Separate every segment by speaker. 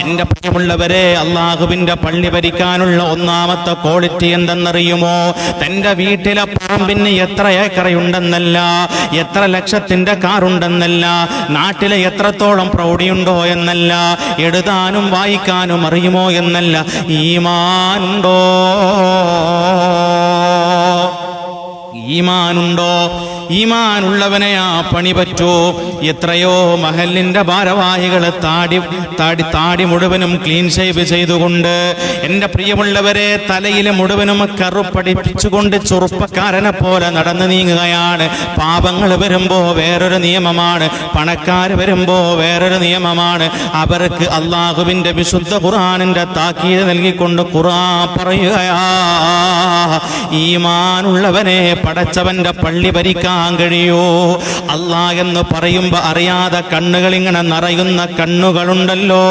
Speaker 1: എൻ്റെ പ്രിയമുള്ളവരെ, അള്ളാഹുവിൻ്റെ പള്ളി ഭരിക്കാനുള്ള ഒന്നാമത്തെ ക്വാളിറ്റി എന്തെന്നറിയുമോ? തൻ്റെ വീട്ടിലെ പറമ്പിന് എത്ര ഏക്കറയുണ്ടെന്നല്ല, എത്ര ലക്ഷത്തിൻ്റെ കാറുണ്ടെന്നല്ല, നാട്ടിലെ എത്രത്തോളം പ്രൗഢിയുണ്ടോ എന്നല്ല, എഴുതാനും വായിക്കാനും അറിയുമോ എന്നല്ല, ഈമാനുണ്ടോ? ഈമാനുണ്ടോ? ഈമാനുള്ളവനെ ആ പണി പറ്റൂ. എത്രയോ മഹലിന്റെ ഭാരവാഹികൾ താടി മുഴുവനും ക്ലീൻ ഷേവ് ചെയ്തുകൊണ്ട്, എൻ്റെ പ്രിയമുള്ളവരെ, തലയിൽ മുഴുവനും കറുപ്പടിപ്പിച്ചുകൊണ്ട് ചെറുപ്പക്കാരനെ പോലെ നടന്നു നീങ്ങുകയാണ്. പാപങ്ങൾ വരുമ്പോ വേറൊരു നിയമമാണ്, പണക്കാർ വരുമ്പോ വേറൊരു നിയമമാണ്. അവർക്ക് അള്ളാഹുവിൻ്റെ വിശുദ്ധ ഖുർആനിന്റെ താക്കീത് നൽകിക്കൊണ്ട് ഖുർആൻ പറയുകയാ, ഈമാനുള്ളവനെ പടച്ചവന്റെ പള്ളി ഭരിക്കാൻ കഴിയോ? അല്ലാഹ് എന്ന് പറയുമ്പോ അറിയാതെ കണ്ണുകൾ ഇങ്ങനെ നിറയുന്ന കണ്ണുകളുണ്ടല്ലോ,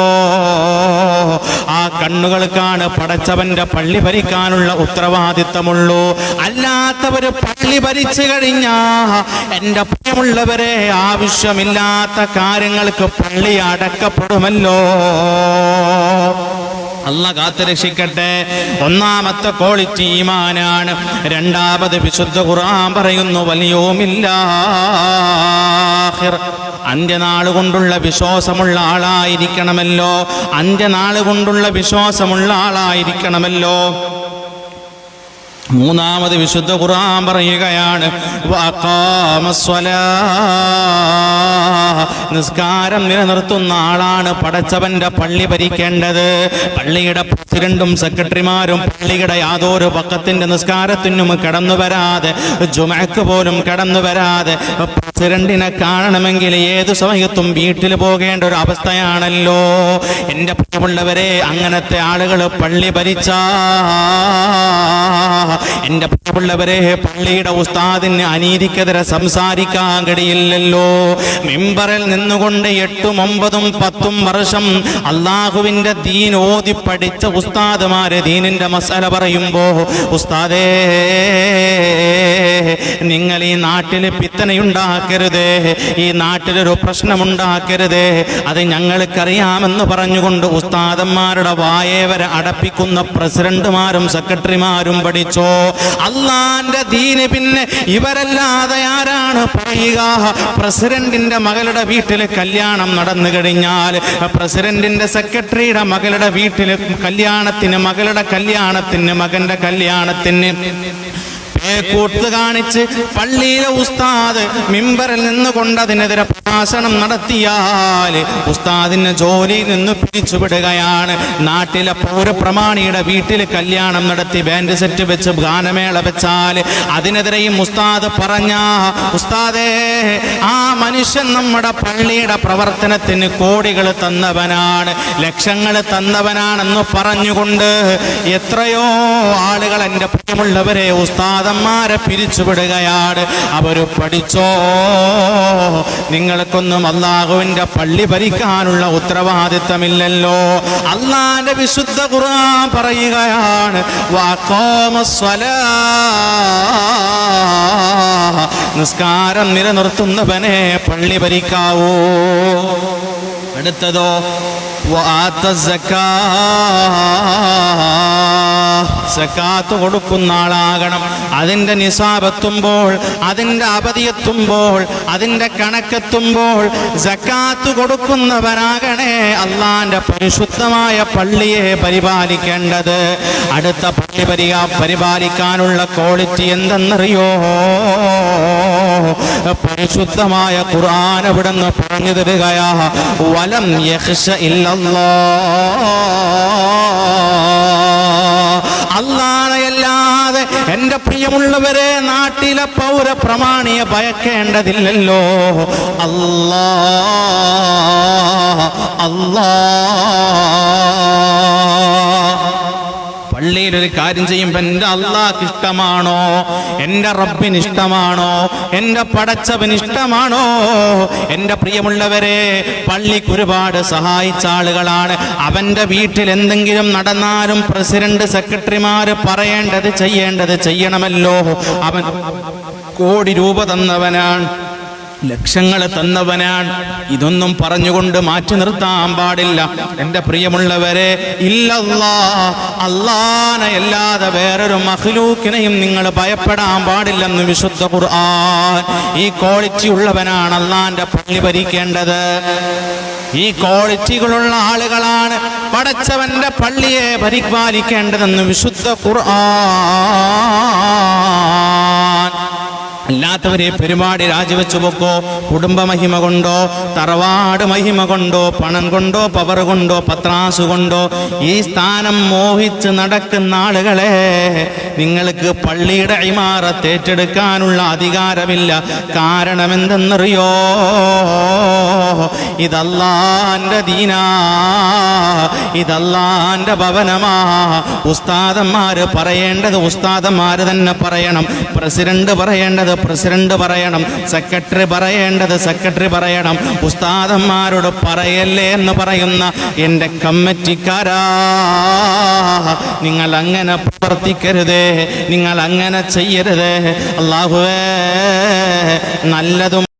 Speaker 1: ആ കണ്ണുകൾക്കാണ് പടച്ചവന്റെ പള്ളി ഭരിക്കാനുള്ള ഉത്തരവാദിത്തമുള്ളൂ. അല്ലാത്തവര് പള്ളി ഭരിച്ചു കഴിഞ്ഞാ എൻ്റെ പ്രിയമുള്ളവരെ, ആവശ്യമില്ലാത്ത കാര്യങ്ങൾക്ക് പള്ളി അടക്കപ്പെടുമല്ലോ. അല്ലാഹ് കാത്തുരക്ഷിക്കട്ടെ. ഒന്നാമത്തെ ക്വാളിറ്റി ഈമാനാണ്. രണ്ടാമത് വിശുദ്ധ ഖുർആൻ പറയുന്നു, വൽയൗമില്ലാഹിർ, അന്ത്യനാൾ കൊണ്ടുള്ള വിശ്വാസമുള്ള ആളായിരിക്കണമല്ലോ. അന്ത്യനാൾ കൊണ്ടുള്ള വിശ്വാസമുള്ള ആളായിരിക്കണമല്ലോ. മൂന്നാമത് വിശുദ്ധ ഖുർആൻ പറയുകയാണ്, നിസ്കാരം നിലനിർത്തുന്ന ആളാണ് പടച്ചവന്റെ പള്ളി ഭരിക്കേണ്ടത്. പള്ളിയുടെ പ്രസിഡന്റും സെക്രട്ടറിമാരും പള്ളിയുടെ യാതൊരു പക്കത്തിന്റെ നിസ്കാരത്തിനും കടന്നു വരാതെ, ജുമഅക്ക് പോലും കടന്നു വരാതെ, പ്രസിഡന്റിനെ കാണണമെങ്കിൽ ഏത് സമയത്തും വീട്ടിൽ പോകേണ്ട ഒരു അവസ്ഥയാണല്ലോ. എൻ്റെ പ്രിയമുള്ളവരെ, അങ്ങനത്തെ ആളുകൾ പള്ളി ഭരിച്ചാ, എൻ്റെ പ്രിയമുള്ളവരെ, പള്ളിയുടെ ഉസ്താദിന് അനീതിക്കെതിരെ സംസാരിക്കാൻ കഴിയില്ലല്ലോ. മിമ്പറിൽ നിന്നുകൊണ്ട് 8, 9, 10 വർഷം അള്ളാഹുവിൻ്റെ ദീൻ ഓതി പഠിച്ച ഉസ്താദുമാര് ദീനിന്റെ മസല പറയുമ്പോ, ഉസ്താദേ, നിങ്ങൾ ഈ നാട്ടിൽ പിത്തനയുണ്ടാക്കരുതേ, ഈ നാട്ടിലൊരു പ്രശ്നമുണ്ടാക്കരുതേ, അത് ഞങ്ങൾക്കറിയാമെന്ന് പറഞ്ഞുകൊണ്ട് ഉസ്താദന്മാരുടെ വായെ വരെ അടപ്പിക്കുന്ന പ്രസിഡന്റുമാരും സെക്രട്ടറിമാരും പഠിച്ചോ. അള്ളാന്റെ ദീന് പിന്നെ ഇവരല്ലാതെ ആരാണ് പറയുക? പ്രസിഡന്റിന്റെ മകളുടെ വീട്ടിൽ കല്യാണം നടന്നു കഴിഞ്ഞാൽ, പ്രസിഡന്റിന്റെ സെക്രട്ടറിയുടെ മകളുടെ വീട്ടിൽ കല്യാണത്തിന്, മകളുടെ കല്യാണത്തിന്, മകന്റെ കല്യാണത്തിന് കൂട്ട് കാണിച്ച് പള്ളിയിലെ ഉസ്താദ് മിമ്പറിൽ നിന്നുകൊണ്ട് അതിനെതിരെ പ്രഭാഷണം നടത്തിയാൽ ഉസ്താദിന്റെ ജോലിയിൽ നിന്ന് പിരിച്ചുവിടുകയാണ്. നാട്ടിലെ പൗരപ്രമാണിയുടെ വീട്ടിൽ കല്യാണം നടത്തി ബാൻഡ് സെറ്റ് വെച്ച് ഗാനമേള വെച്ചാൽ അതിനെതിരെയും ഉസ്താദ് പറഞ്ഞ, ഉസ്താദേ, ആ മനുഷ്യൻ നമ്മുടെ പള്ളിയുടെ പ്രവർത്തനത്തിന് കോടികൾ തന്നവനാണ്, ലക്ഷങ്ങൾ തന്നവനാണെന്ന് പറഞ്ഞുകൊണ്ട് എത്രയോ ആളുകൾ, എൻ്റെ പ്രിയമുള്ളവരെ, ഉസ്താദന്മാരെ പിരിച്ചുവിടുകയാണ്. അവര് പഠിച്ചോ, നിങ്ങൾക്കൊന്നും അല്ലാഹുവിന്റെ പള്ളി ഭരിക്കാനുള്ള ഉത്തരവാദിത്തമില്ലല്ലോ. അല്ലാഹുവിന്റെ വിശുദ്ധ ഖുർആൻ പറയുകയാണ്, നിസ്കാരം നിലനിർത്തുന്നവനെ പള്ളി ഭരിക്കാവൂ. അടുത്തതോ, സക്കാത്ത് കൊടുക്കുന്ന ആളാകണം. അതിൻ്റെ നിസാബെത്തുമ്പോൾ, അതിൻ്റെ അവധിയെത്തുമ്പോൾ, അതിൻ്റെ കണക്കെത്തുമ്പോൾ സക്കാത്ത് കൊടുക്കുന്നവരാകണേ അള്ളാന്റെ പരിശുദ്ധമായ പള്ളിയെ പരിപാലിക്കേണ്ടത്. അടുത്ത പള്ളി പരിപാലിക്കാനുള്ള ക്വാളിറ്റി എന്തെന്നറിയോ? പരിശുദ്ധമായ ഖുർആൻ അവിടുന്ന് പറഞ്ഞു തരികയാ, വലം യഖ്ശ ഇല്ലല്ലാഹ്, അല്ലാഹയല്ലാതെ എൻ്റെ പ്രിയമുള്ളവരെ നാട്ടിലെ പൗരപ്രമാണിയെ ഭയക്കേണ്ടതില്ലല്ലോ. പള്ളിയിലൊരു കാര്യം ചെയ്യുമ്പോൾ എൻ്റെ അള്ളാഹ്ക്ക് ഇഷ്ടമാണോ, എൻ്റെ റബ്ബിന് ഇഷ്ടമാണോ, എൻ്റെ പടച്ചവന് ഇഷ്ടമാണോ? എൻ്റെ പ്രിയമുള്ളവരെ, പള്ളിക്ക് ഒരുപാട് സഹായിച്ച ആളുകളാണ്. അവൻ്റെ വീട്ടിൽ എന്തെങ്കിലും നടന്നാലും പ്രസിഡന്റ്, സെക്രട്ടറിമാര് പറയേണ്ടത് ചെയ്യേണ്ടത് ചെയ്യണമല്ലോ. അവൻ കോടി രൂപ തന്നവനാണ്. ലക്ഷങ്ങൾ തന്നവനാണ്. ഇതൊന്നും പറഞ്ഞുകൊണ്ട് മാറ്റി നിർത്താൻ പാടില്ല. എൻ്റെ പ്രിയമുള്ളവരെ, ഇല്ലല്ലാ, അല്ലാഹനെ അല്ലാതെ വേറൊരു മഖ്ലൂക്കിനെയും നിങ്ങൾ ഭയപ്പെടാൻ പാടില്ലെന്ന് വിശുദ്ധ ഖുർആൻ. ഈ ക്വാളിറ്റി ഉള്ളവനാണ് അല്ലാഹന്റെ പള്ളി ഭരിക്കേണ്ടത്. ഈ ക്വാളിറ്റികളുള്ള ആളുകളാണ് പടച്ചവന്റെ പള്ളിയെ പരിപാലിക്കേണ്ടതെന്ന് വിശുദ്ധ ഖുർആൻ. അല്ലാത്തവരെ പരിപാടി രാജിവെച്ചു പോക്കോ, കുടുംബ മഹിമ കൊണ്ടോ, തറവാട് മഹിമ കൊണ്ടോ, പണം കൊണ്ടോ, പവർ കൊണ്ടോ, പത്രാസ് കൊണ്ടോ ഈ സ്ഥാനം മോഹിച്ച് നടക്കുന്ന ആളുകളെ, നിങ്ങൾക്ക് പള്ളിയുടെ ഇമാറത്ത് ഏറ്റെടുക്കാനുള്ള അധികാരമില്ല. കാരണം എന്തെന്നറിയോ? ഇതല്ലാന്റെ ദീനാ, ഇതല്ലാന്റെ ഭവനമാ. ഉസ്താദന്മാര് പറയേണ്ടത് ഉസ്താദന്മാര് തന്നെ പറയണം, പ്രസിഡന്റ് പറയേണ്ടത് പ്രസിഡന്റ് പറയണം, സെക്രട്ടറി പറയേണ്ടത് സെക്രട്ടറി പറയണം. ഉസ്താദന്മാരോട് പറയല്ലേ എന്ന് പറയുന്ന എൻ്റെ കമ്മിറ്റിക്കാരാ, നിങ്ങൾ അങ്ങനെ പ്രവർത്തിക്കരുതേ, നിങ്ങൾ അങ്ങനെ ചെയ്യരുതേ. അല്ലാഹുവേ, നല്ലതും